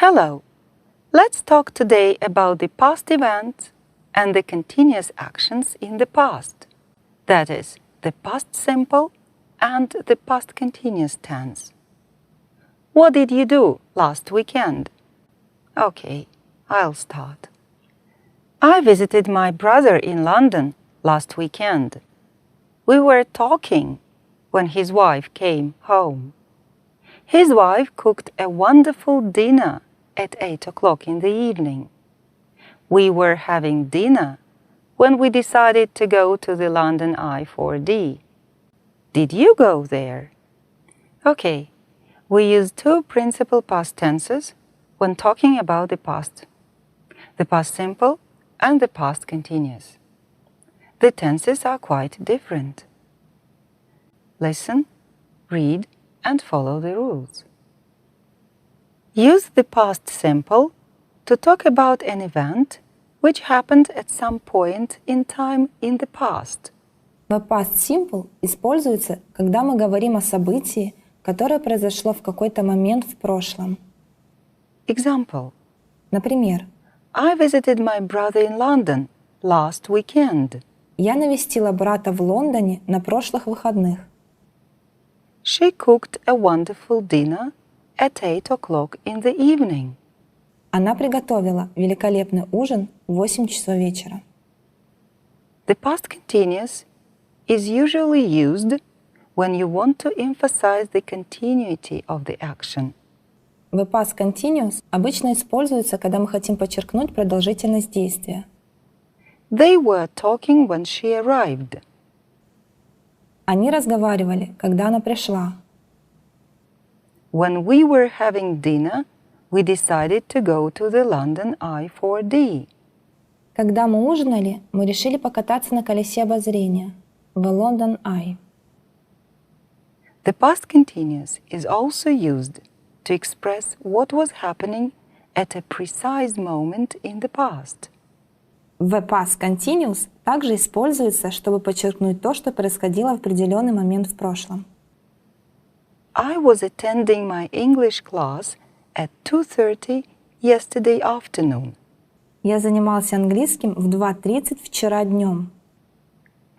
Hello! Let's talk today about the past events and the continuous actions in the past. That is, the past simple and the past continuous tense. What did you do last weekend? Okay, I'll start. I visited my brother in London last weekend. We were talking when his wife came home. His wife cooked a wonderful dinner at 8 o'clock in the evening. We were having dinner when we decided to go to the London I4D. Did you go there? Okay, we use two principal past tenses when talking about the past: the past simple and the past continuous. The tenses are quite different. Listen, read, and follow the rules. Use the past simple to talk about an event which happened at some point in time in the past. Но past simple используется, когда мы говорим о событии, которое произошло в какой-то момент в прошлом. Example. Например, I visited my brother in London last weekend. я навестила брата в Лондоне на прошлых выходных. She cooked a wonderful dinner at 8 o'clock in the evening. Она приготовила великолепный ужин в 8 часов вечера. The past continuous is usually used when you want to emphasize the continuity of the action. The past continuous обычно используется, когда мы хотим подчеркнуть продолжительность действия. They were talking when she arrived. Они разговаривали, когда она пришла. When we were having dinner, we decided to go to the London I4D. Когда мы ужинали, мы решили покататься на колесе обозрения в London Eye. The past continuous is also used to express what was happening at a precise moment in the past. The past continuous также используется, чтобы подчеркнуть то, что происходило в определенный момент в прошлом. I was attending my English class at 2:30 yesterday afternoon. Я занимался английским в 2:30 вчера днем.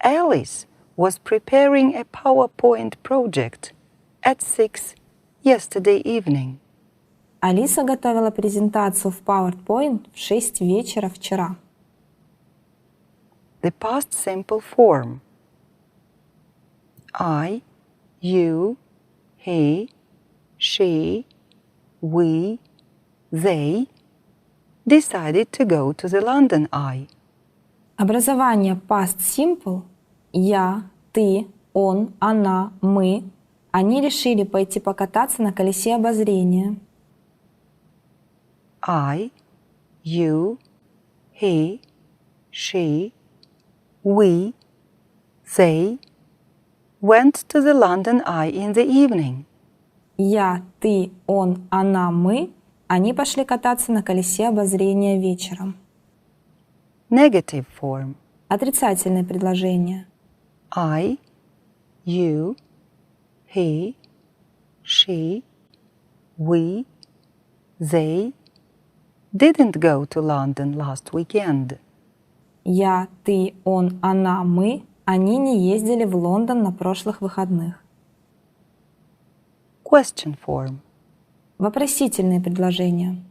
Alice was preparing a PowerPoint project at 6 yesterday evening. Алиса готовила презентацию в PowerPoint в 6 вечера вчера. The past simple form. I, you, he, she, we, they decided to go to the London Eye. Образование past simple – я, ты, он, она, мы – они решили пойти покататься на колесе обозрения. I, you, he, she, we, they went to the London Eye in the evening. Я, ты, он, она, мы – они пошли кататься на колесе обозрения вечером. Negative form. Отрицательное предложение. I, you, he, she, we, they didn't go to London last weekend. Я, ты, он, она, мы – они не ездили в Лондон на прошлых выходных. Question form. Вопросительные предложения.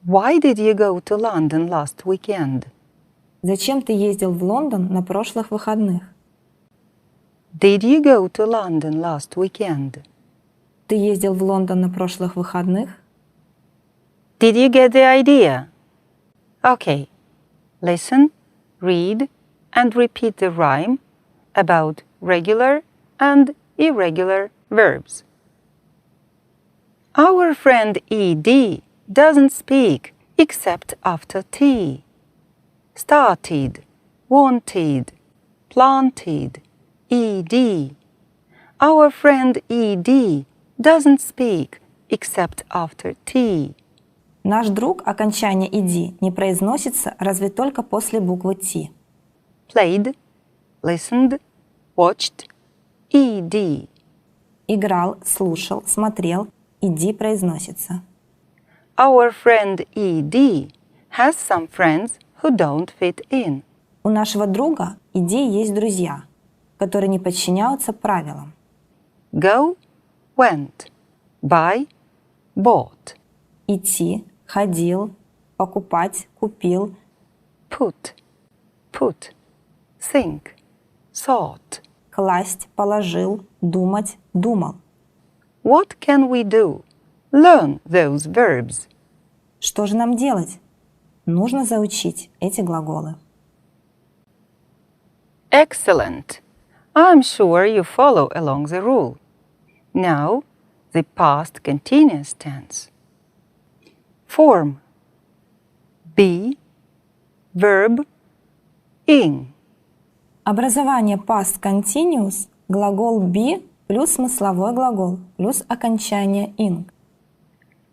Why did you go to London last weekend? Зачем ты ездил в Лондон на прошлых выходных? Did you go to London last weekend? Ты ездил в Лондон на прошлых выходных? Did you get the idea? Okay. Listen, read, and repeat the rhyme about regular and irregular verbs. Our friend ED doesn't speak except after tea. Started, wanted, planted, ED. Our friend ED doesn't speak except after tea. Наш друг окончание «иди» не произносится разве только после буквы «Т». Played, listened, watched, ED. Играл, слушал, смотрел, «иди» произносится. Our friend ED has some friends who don't fit in. У нашего друга идеи есть друзья, которые не подчиняются правилам. Go, went. Buy, bought. Идти, ходил, покупать, купил. Put, put. Think, thought. Класть, положил, думать, думал. What can we do? Learn those verbs. Что же нам делать? Нужно заучить эти глаголы. Excellent. I'm sure you follow along the rule. Now, the past continuous tense. Form. Be, verb, ing. Образование past continuous – глагол be плюс смысловой глагол плюс окончание ing.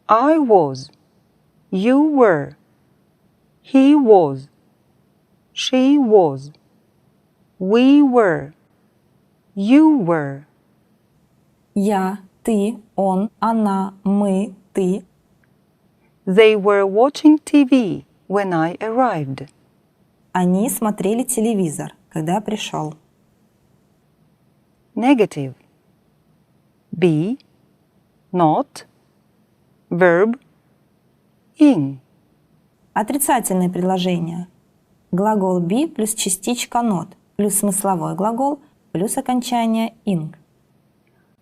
I was. You were. He was. She was. We were. You were. Я, ты, он, она, мы, ты. They were watching TV when I arrived. Они смотрели телевизор, когда я пришел. Negative. Be, not, verb, ing. Отрицательное предложение. Глагол be плюс частичка not плюс смысловой глагол плюс окончание ing.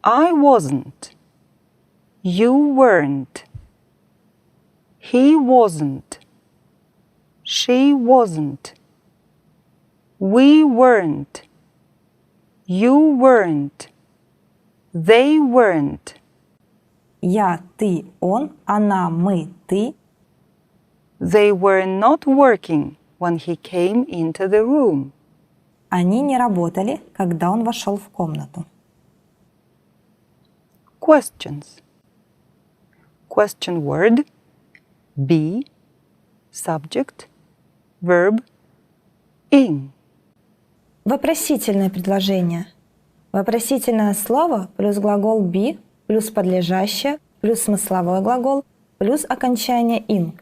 I wasn't. You weren't. He wasn't. She wasn't. We weren't. You weren't. They weren't. Я, ты, он, она, мы, ты. They were not working when he came into the room. Они не работали, когда он вошел в комнату. Questions. Question word. Be. Subject. Verb. Ing. Вопросительное предложение. Вопросительное слово плюс глагол be плюс подлежащее плюс смысловой глагол плюс окончание ing.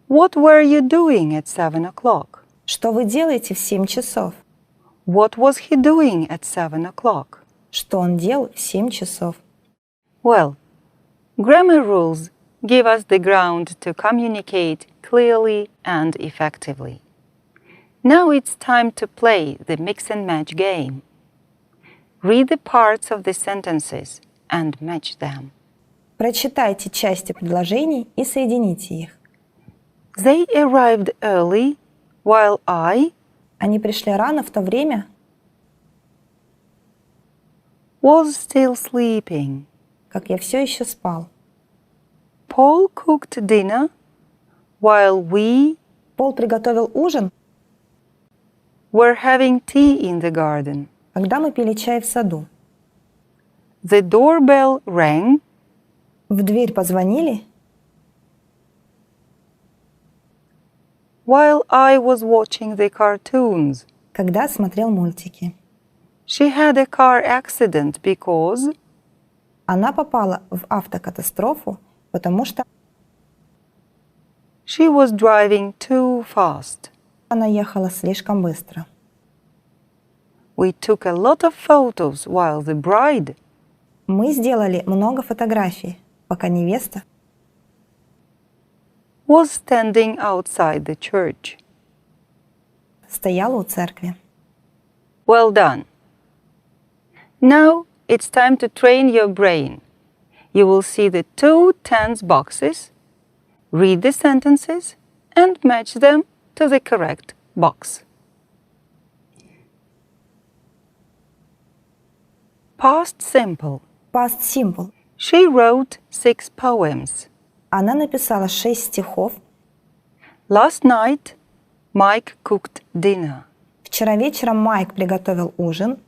What were you doing at 7 o'clock? Что вы делаете в 7 часов? What was he doing at 7 o'clock? Что он делал в 7 часов? Well, grammar rules give us the ground to communicate clearly and effectively. Now it's time to play the mix and match game. Read the parts of the sentences and match them. Прочитайте части предложений и соедините их. They arrived early, while I Они пришли рано в то время, was still sleeping. как я все еще спал. Paul cooked dinner, while we Пол приготовил ужин, were having tea in the garden. когда мы пили чай в саду. The doorbell rang, В дверь позвонили, while I was watching the cartoons. когда смотрел мультики. She had a car accident because Она попала в автокатастрофу, потому что she was driving too fast. она ехала слишком быстро. We took a lot of photos while the bride Мы сделали много фотографий, пока невеста was standing outside the church. стояла у церкви. Well done. Now it's time to train your brain. You will see the two tense boxes, read the sentences, and match them to the correct box. Past simple. Past simple. She wrote 6 poems. Она написала 6 стихов. Last night, Mike cooked dinner. Вчера вечером Майк приготовил ужин.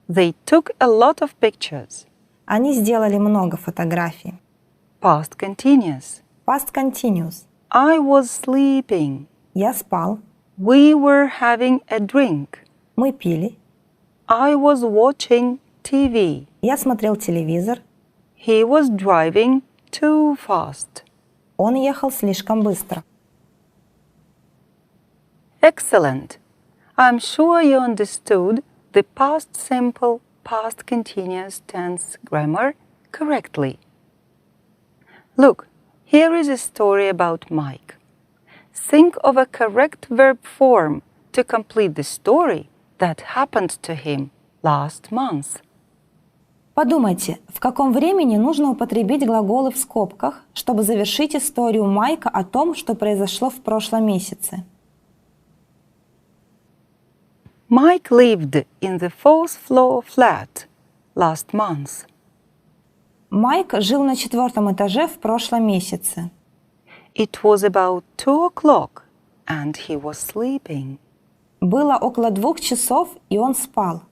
They took a lot of pictures. Они сделали много фотографий. Past continuous. Past continuous. I was sleeping. Я спал. We were having a drink. Мы пили. I was watching TV. Я смотрел телевизор. He was driving too fast. Он ехал слишком быстро. Excellent. I'm sure you understood the past simple, past continuous tense grammar correctly. Look, here is a story about Mike. Think of a correct verb form to complete the story that happened to him last month. Подумайте, в каком времени нужно употребить глаголы в скобках, чтобы завершить историю Майка о том, что произошло в прошлом месяце. Mike lived in the fourth floor flat last month. Майк жил на 4-м этаже в прошлом месяце. It was about 2 o'clock and he was sleeping. Было около 2 часов, и он спал.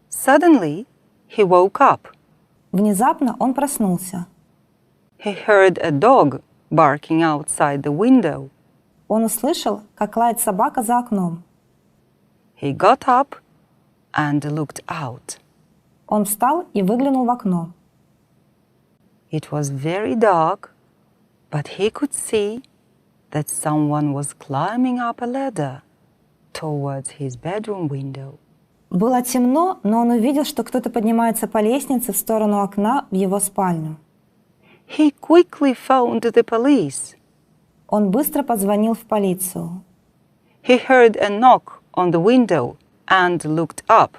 Suddenly, he woke up. Внезапно он проснулся. He heard a dog barking outside the window. Он услышал, как лает собака за окном. He got up and looked out. Он встал и выглянул в окно. It was very dark, but he could see that someone was climbing up a ladder towards his bedroom window. Было темно, но он увидел, что кто-то поднимается по лестнице в сторону окна в его спальню. He quickly phoned the police. Он быстро позвонил в полицию. He heard a knock on the window and looked up.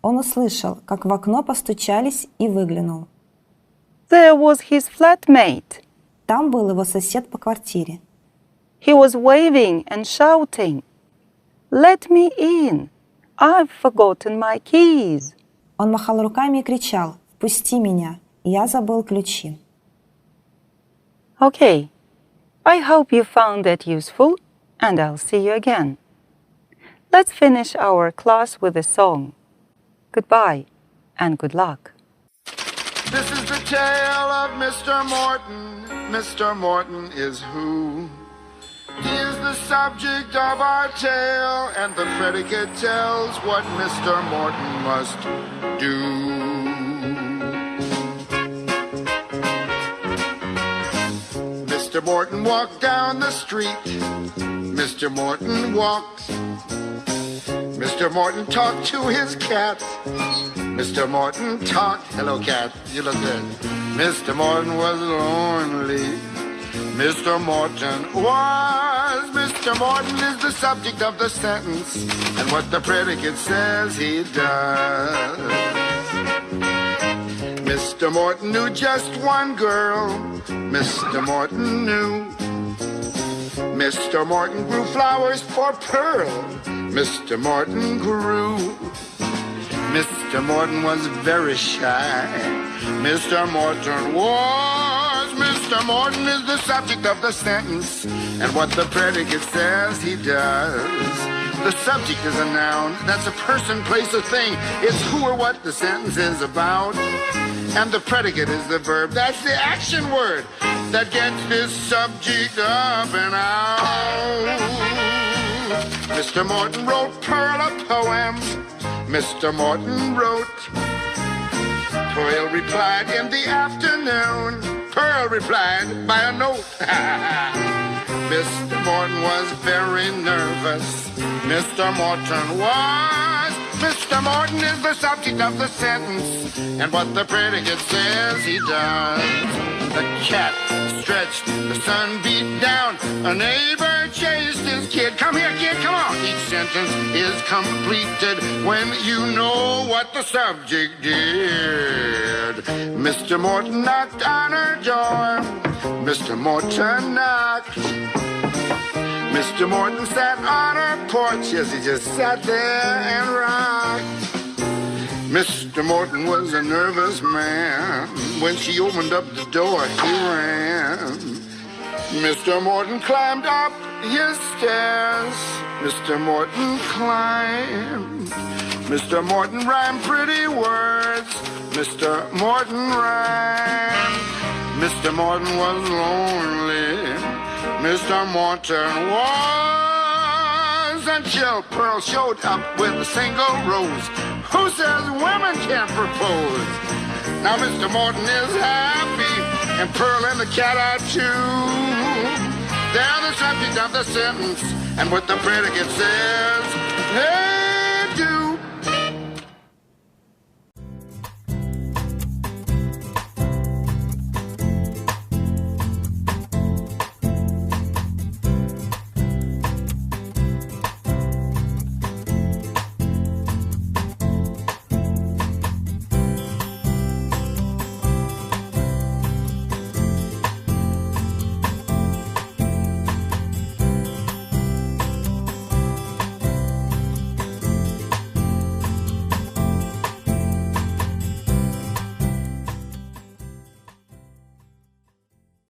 Он услышал, как в окно постучались, и выглянул. There was his flatmate. Там был его сосед по квартире. He was waving and shouting, "Let me in! I've forgotten my keys." Он махал руками и кричал: «Впусти меня! Я забыл ключи!» Okay, I hope you found that useful, and I'll see you again. Let's finish our class with a song. Goodbye and good luck. This is the tale of Mr. Morton. Mr. Morton is who? He is the subject of our tale, and the predicate tells what Mr. Morton must do. Mr. Morton walked down the street. Mr. Morton walked. Mr. Morton talked to his cat. Mr. Morton talked. Hello, cat. You look good. Mr. Morton was lonely. Mr. Morton was. Mr. Morton is the subject of the sentence, and what the predicate says he does. Mr. Morton knew just one girl. Mr. Morton knew. Mr. Morton grew flowers for Pearl. Mr. Morton grew. Mr. Morton was very shy. Mr. Morton was. Mr. Morton is the subject of the sentence, and what the predicate says he does. The subject is a noun. That's a person, place, or thing. It's who or what the sentence is about. And the predicate is the verb. That's the action word that gets this subject up and out. Mr. Morton wrote Pearl a poem. Mr. Morton wrote. Pearl replied in the afternoon. Pearl replied by a note. Mr. Morton was very nervous. Mr. Morton was. Mr. Morton is the subject of the sentence, and what the predicate says he does. The cat stretched, the sun beat down, a neighbor chased his kid. Come here, kid, come on. Each sentence is completed when you know what the subject did. Mr. Morton knocked on her door. Mr. Morton knocked. Mr. Morton sat on her porch. Yes, he just sat there and rocked. Mr. Morton was a nervous man. When she opened up the door, he ran. Mr. Morton climbed up his stairs. Mr. Morton climbed. Mr. Morton rhymed pretty words. Mr. Morton rhymed. Mr. Morton was lonely. Mr. Morton was, until Pearl showed up with a single rose. Who says women can't propose? Now Mr. Morton is happy. and Pearl and the cat are too. They're the subject of the sentence, and what the predicate says, hey!